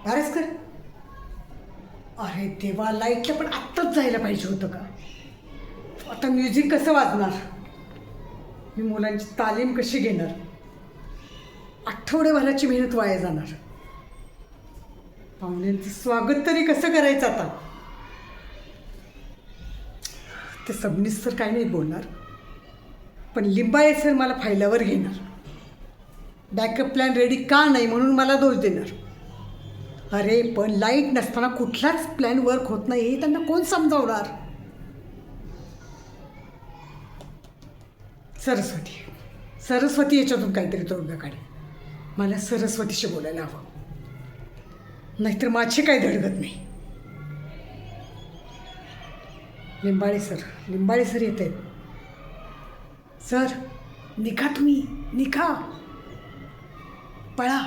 अरेच कर. अरे देवा, लाईटला पण आत्ताच जायला पाहिजे होतं का? आता म्युझिक कसं वाजणार? मी मुलांची तालीम कशी घेणार? आठवड्याभराची मेहनत वाया जाणार. पाहुण्यांचं स्वागत तरी कसं करायचं आता? ते सबनीस तर काही नाही बोलणार, पण लिंबाळे सर मला फायलावर घेणार. बॅकअप प्लॅन रेडी का नाही म्हणून मला दोष देणार. अरे पण लाईट नसताना कुठलाच प्लॅन वर्क होत नाही हे त्यांना कोण समजावणार? सरस्वती सरस्वती याच्यातून काहीतरी तोडगा काढे. मला सरस्वतीशी बोलायला हवं, नाहीतर माझी काही धडगत नाही. लिंबाळे सर येत आहेत. सर निघा, तुम्ही निघा, पळा.